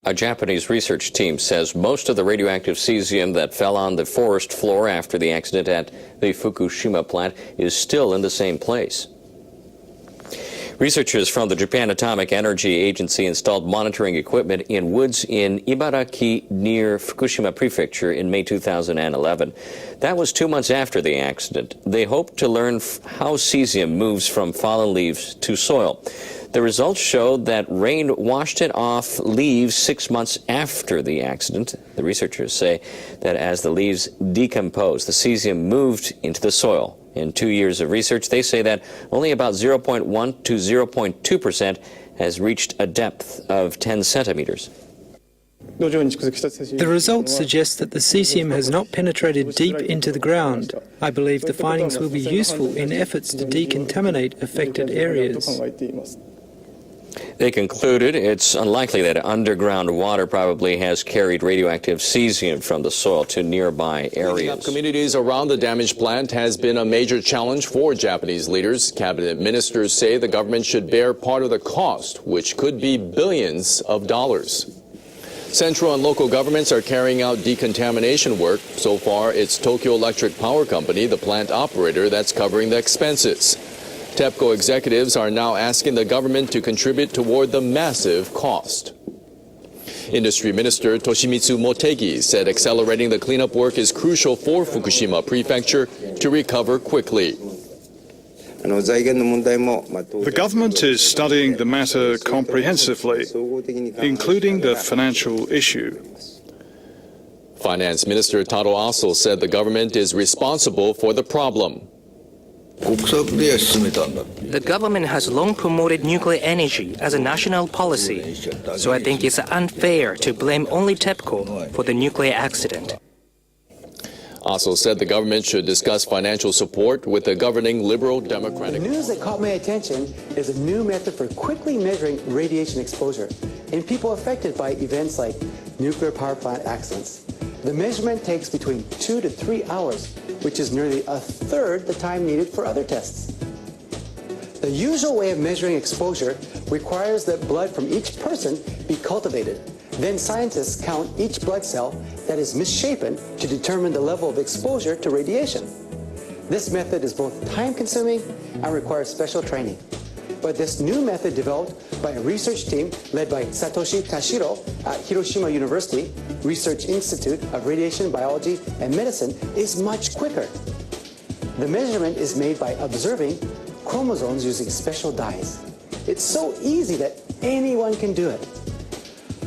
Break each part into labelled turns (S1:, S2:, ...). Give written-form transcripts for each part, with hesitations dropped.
S1: A Japanese research team says most of the radioactive cesium that fell on the forest floor after the accident at the Fukushima plant is still in the same place. Researchers from the Japan Atomic Energy Agency installed monitoring equipment in woods in Ibaraki near Fukushima Prefecture in May 2011. That was 2 months after the accident. They hope to learn how cesium moves from fallen leaves to soil. The results showed that rain washed it off leaves 6 months after the accident. The researchers say that as the leaves decomposed, the cesium moved into the soil. In 2 years of research, they say that only about 0.1 to 0.2% has reached a depth of 10 centimeters.
S2: The results suggest that the cesium has not penetrated deep into the ground. I believe the findings will be useful in efforts to decontaminate affected areas.
S1: They concluded it's unlikely that underground water probably has carried radioactive cesium from the soil to nearby areas.
S3: Communities around the damaged plant has been a major challenge for Japanese leaders. Cabinet ministers say the government should bear part of the cost, which could be billions of dollars. Central and local governments are carrying out decontamination work. So far, it's Tokyo Electric Power Company, the plant operator, that's covering the expenses. TEPCO executives are now asking the government to contribute toward the massive cost. Industry Minister Toshimitsu Motegi said accelerating the cleanup work is crucial for Fukushima Prefecture to recover quickly.
S4: The government is studying the matter comprehensively, including the financial issue.
S3: Finance Minister Taro Aso said the government is responsible for the problem.
S5: The government has long promoted nuclear energy as a national policy, so I think it's unfair to blame only TEPCO for the nuclear accident.
S3: Aso said the government should discuss financial support with the governing Liberal Democratic.
S6: The news that caught my attention is a new method for quickly measuring radiation exposure in people affected by events like nuclear power plant accidents. The measurement takes between 2 to 3 hours, which is nearly a third the time needed for other tests. The usual way of measuring exposure requires that blood from each person be cultivated. Then scientists count each blood cell that is misshapen to determine the level of exposure to radiation. This method is both time-consuming and requires special training. But this new method developed by a research team led by Satoshi Tashiro at Hiroshima University Research Institute of Radiation Biology and Medicine is much quicker. The measurement is made by observing chromosomes using special dyes. It's so easy that anyone can do it.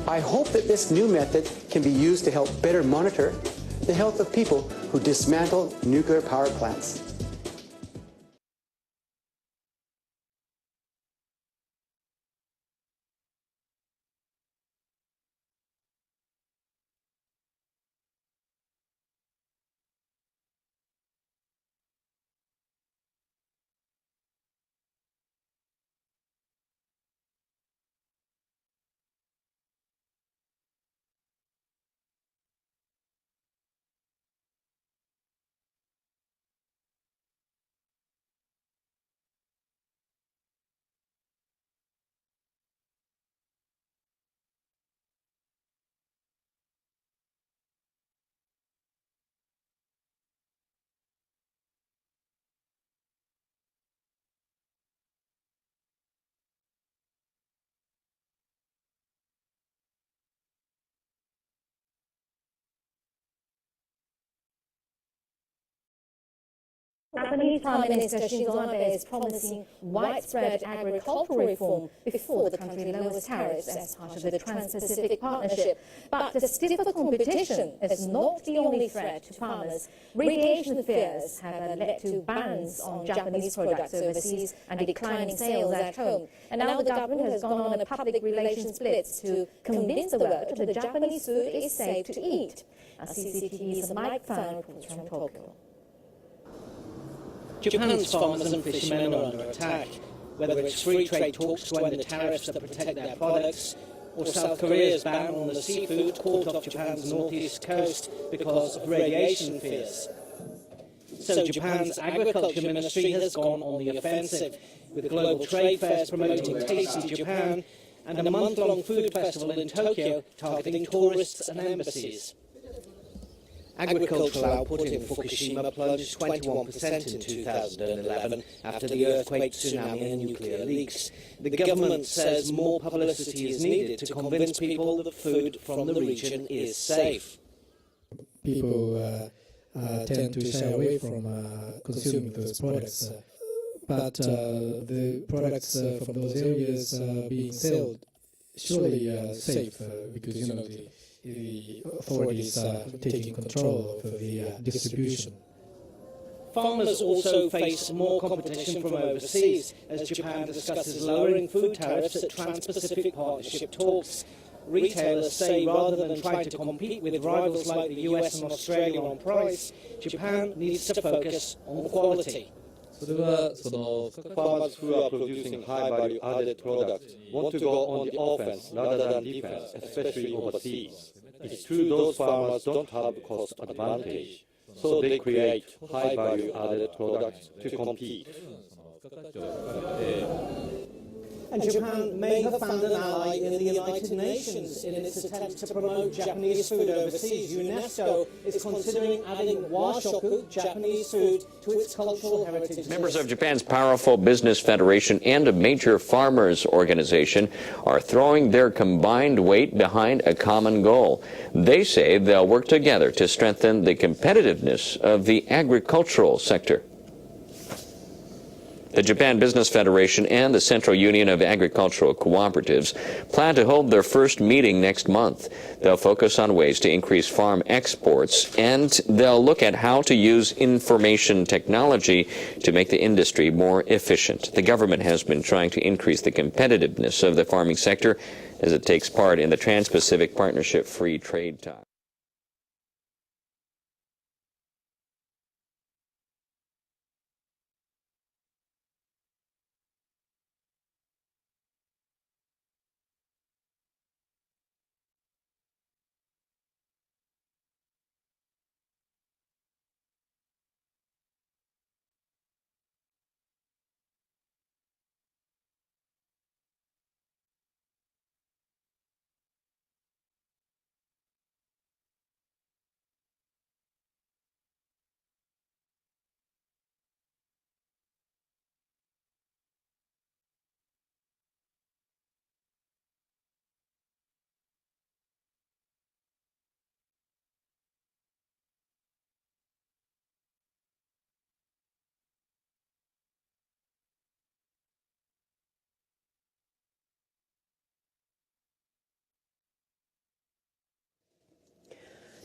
S6: I hope that this new method can be used to help better monitor the health of people who dismantle nuclear power plants.
S7: Japanese Prime Minister Shinzo Abe is promising widespread agricultural reform before the country lowers tariffs as part of the Trans-Pacific Partnership. But the stiffer competition is not the only threat to farmers. Radiation fears have led to bans on Japanese products overseas and declining sales at home. And now the government has gone on a public relations blitz to convince the world that the Japanese food is safe to eat. CCTV's Mike Fan reports from Tokyo.
S8: Japan's farmers and fishermen are under attack, whether it's free trade talks to end the tariffs that protect their products, or South Korea's ban on the seafood caught off Japan's northeast coast because of radiation fears. So Japan's agriculture ministry has gone on the offensive, with global trade fairs promoting tasty Japan and a month-long food festival in Tokyo targeting tourists and embassies. Agricultural output in Fukushima plunged 21% in 2011 after the earthquake, tsunami and nuclear leaks. The government says more publicity is needed to convince people that food from the region is safe.
S9: People tend to shy away from consuming those products, but the products from those areas being sold surely safe because the authorities are taking control of the distribution.
S8: Farmers also face more competition from overseas as Japan discusses lowering food tariffs at Trans-Pacific Partnership talks. Retailers say rather than trying to compete with rivals like the US and Australia on price, Japan needs to focus on quality.
S10: Farmers who are producing high-value added products want to go on the offense rather than defense, especially overseas. It's true those farmers don't have cost advantage, so they create high-value added products to compete.
S8: And Japan may have found an ally in the United Nations in its attempt to promote Japanese food overseas. UNESCO is considering adding washoku, Japanese food, to its cultural heritage.
S1: Members of Japan's powerful business federation and a major farmers organization are throwing their combined weight behind a common goal. They say they'll work together to strengthen the competitiveness of the agricultural sector. The Japan Business Federation and the Central Union of Agricultural Cooperatives plan to hold their first meeting next month. They'll focus on ways to increase farm exports, and they'll look at how to use information technology to make the industry more efficient. The government has been trying to increase the competitiveness of the farming sector as it takes part in the Trans-Pacific Partnership free trade talks.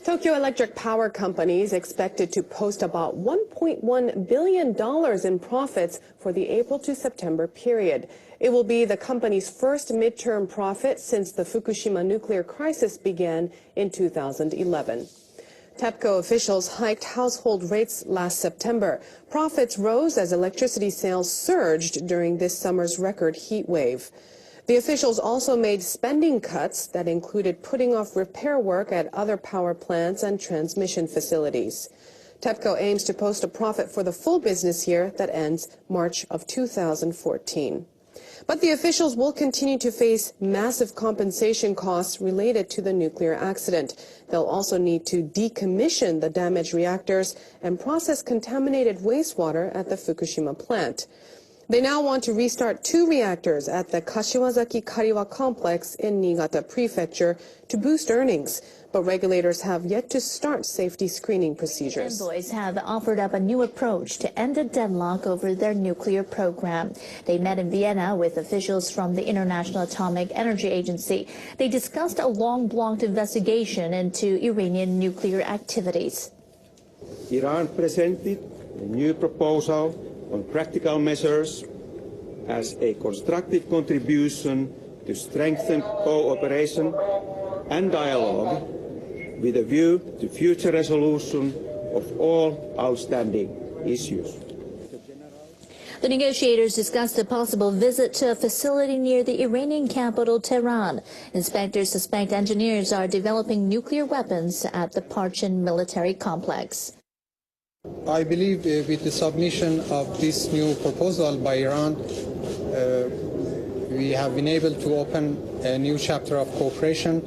S11: Tokyo Electric Power Company is expected to post about $1.1 billion in profits for the April to September period. It will be the company's first midterm profit since the Fukushima nuclear crisis began in 2011. TEPCO officials hiked household rates last September. Profits rose as electricity sales surged during this summer's record heat wave. The officials also made spending cuts that included putting off repair work at other power plants and transmission facilities. TEPCO aims to post a profit for the full business year that ends March of 2014. But the officials will continue to face massive compensation costs related to the nuclear accident. They'll also need to decommission the damaged reactors and process contaminated wastewater at the Fukushima plant. They now want to restart 2 reactors at the Kashiwazaki-Kariwa complex in Niigata Prefecture to boost earnings, but regulators have yet to start safety screening procedures.
S12: Envoys have offered up a new approach to end the deadlock over their nuclear program. They met in Vienna with officials from the International Atomic Energy Agency. They discussed a long-blocked investigation into Iranian nuclear activities.
S13: Iran presented a new proposal on practical measures as a constructive contribution to strengthen cooperation and dialogue with a view to future resolution of all outstanding issues.
S12: The negotiators discussed a possible visit to a facility near the Iranian capital, Tehran. Inspectors suspect engineers are developing nuclear weapons at the Parchin military complex.
S14: I believe with the submission of this new proposal by Iran, we have been able to open a new chapter of cooperation.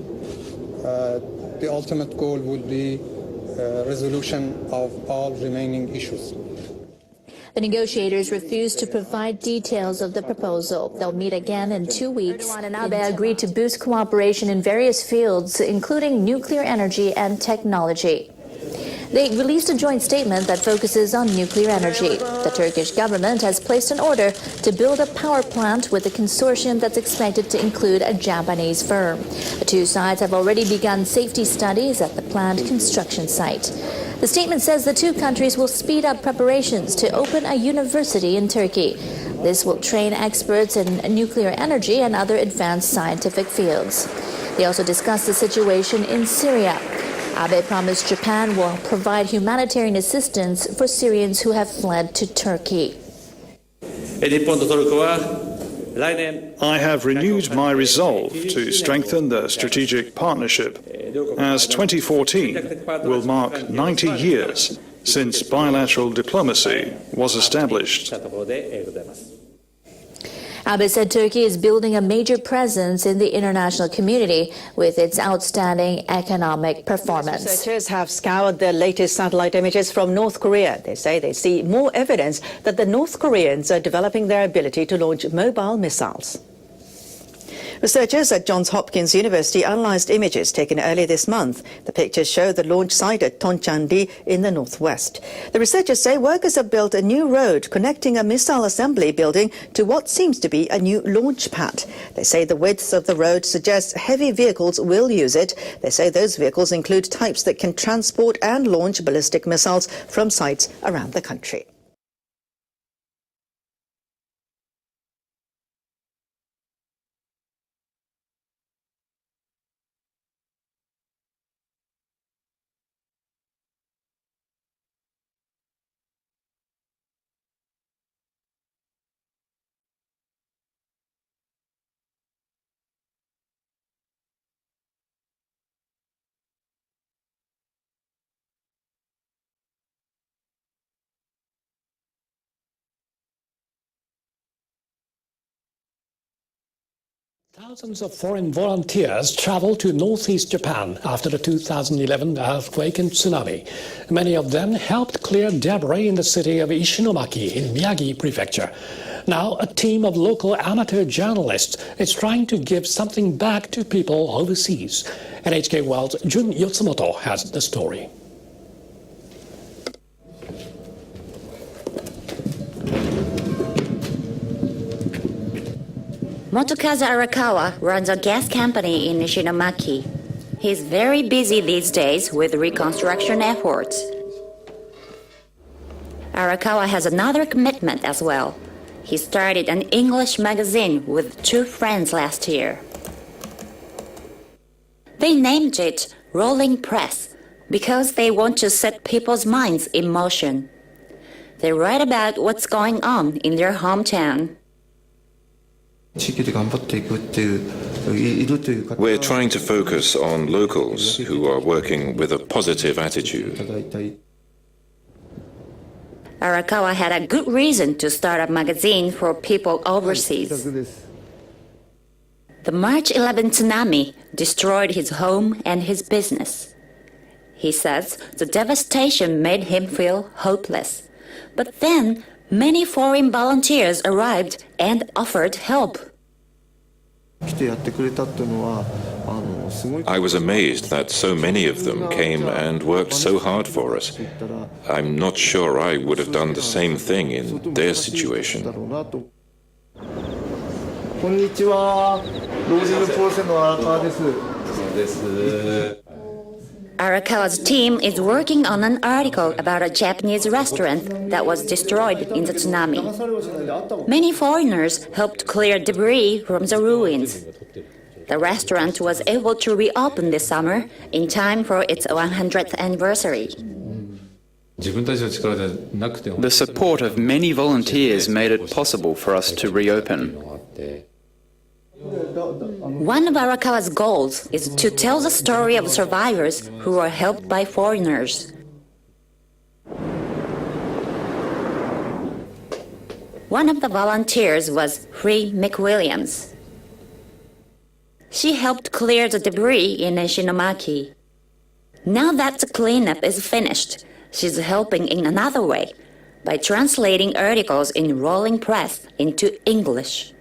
S14: The ultimate goal will be resolution of all remaining issues.
S12: The negotiators refused to provide details of the proposal. They'll meet again in 2 weeks. Erdogan and Abe agreed to boost cooperation in various fields, including nuclear energy and technology. They released a joint statement that focuses on nuclear energy. The Turkish government has placed an order to build a power plant with a consortium that's expected to include a Japanese firm. The two sides have already begun safety studies at the planned construction site. The statement says the two countries will speed up preparations to open a university in Turkey. This will train experts in nuclear energy and other advanced scientific fields. They also discussed the situation in Syria. Abe promised Japan will provide humanitarian assistance for Syrians who have fled to Turkey.
S4: I have renewed my resolve to strengthen the strategic partnership, as 2014 will mark 90 years since bilateral diplomacy was established.
S12: Abe said Turkey is building a major presence in the international community with its outstanding economic performance.
S15: Researchers have scoured the latest satellite images from North Korea. They say they see more evidence that the North Koreans are developing their ability to launch mobile missiles. Researchers at Johns Hopkins University analysed images taken earlier this month. The pictures show the launch site at Tonchandi in the northwest. The researchers say workers have built a new road connecting a missile assembly building to what seems to be a new launch pad. They say the width of the road suggests heavy vehicles will use it. They say those vehicles include types that can transport and launch ballistic missiles from sites around the country.
S16: Thousands of foreign volunteers traveled to northeast Japan after the 2011 earthquake and tsunami. Many of them helped clear debris in the city of Ishinomaki in Miyagi Prefecture. Now, a team of local amateur journalists is trying to give something back to people overseas. NHK World's Jun Yotsumoto has the story.
S17: Motokazu Arakawa runs a gas company in Ishinomaki. He's very busy these days with reconstruction efforts. Arakawa has another commitment as well. He started an English magazine with two friends last year. They named it Rolling Press because they want to set people's minds in motion. They write about what's going on in their hometown.
S18: We're trying to focus on locals who are working with a positive attitude.
S17: Arakawa had a good reason to start a magazine for people overseas. The March 11 tsunami destroyed his home and his business. He says the devastation made him feel hopeless. But then many foreign volunteers arrived and offered help.
S18: I was amazed that so many of them came and worked so hard for us. I'm not sure I would have done the same thing in their situation.
S17: Arakawa's team is working on an article about a Japanese restaurant that was destroyed in the tsunami. Many foreigners helped clear debris from the ruins. The restaurant was able to reopen this summer in time for its 100th anniversary.
S19: The support of many volunteers made it possible for us to reopen.
S17: One of Arakawa's goals is to tell the story of survivors who were helped by foreigners. One of the volunteers was Free McWilliams. She helped clear the debris in Ishinomaki. Now that the cleanup is finished, she's helping in another way, by translating articles in rolling press into English.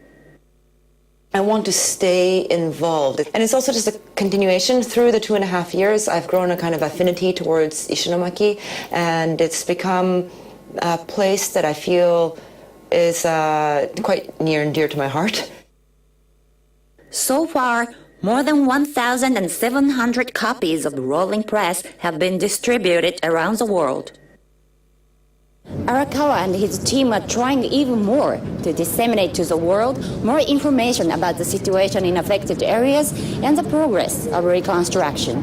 S20: I want to stay involved. And it's also just a continuation. Through the 2.5 years, I've grown a kind of affinity towards Ishinomaki, and it's become a place that I feel is quite near and dear to my heart.
S17: So far, more than 1,700 copies of the rolling press have been distributed around the world.
S21: Arakawa and his team are trying even more to disseminate to the world more information about the situation in affected areas and the progress of reconstruction.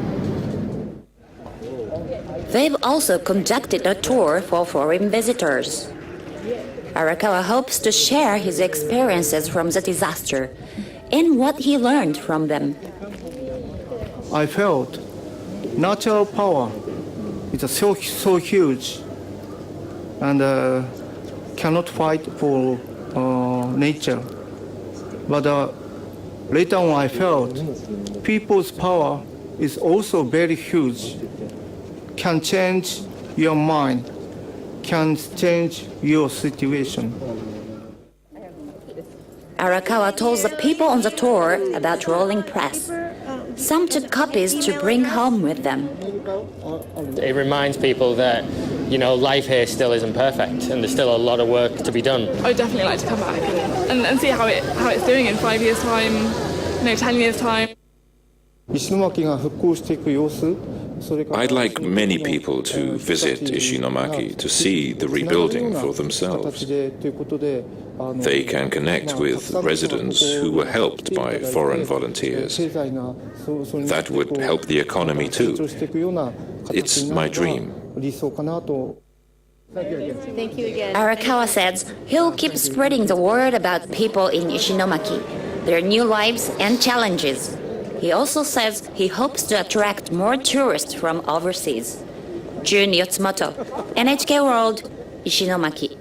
S17: They've also conducted a tour for foreign visitors. Arakawa hopes to share his experiences from the disaster and what he learned from them.
S22: I felt natural power is so huge and cannot fight for nature. But later on I felt people's power is also very huge, can change your mind, can change your situation.
S17: Arakawa told the people on the tour about rolling press. Some took copies to bring home with them.
S23: It reminds people that, life here still isn't perfect and there's still a lot of work to be done.
S24: I would definitely like to come back and see how it's doing in 5 years' time, 10 years' time.
S18: I'd like many people to visit Ishinomaki to see the rebuilding for themselves. They can connect with residents who were helped by foreign volunteers. That would help the economy too. It's my dream.
S21: Thank you again.
S17: Arakawa says he'll keep spreading the word about people in Ishinomaki, their new lives and challenges. He also says he hopes to attract more tourists from overseas. Jun Yotsumoto, NHK World, Ishinomaki.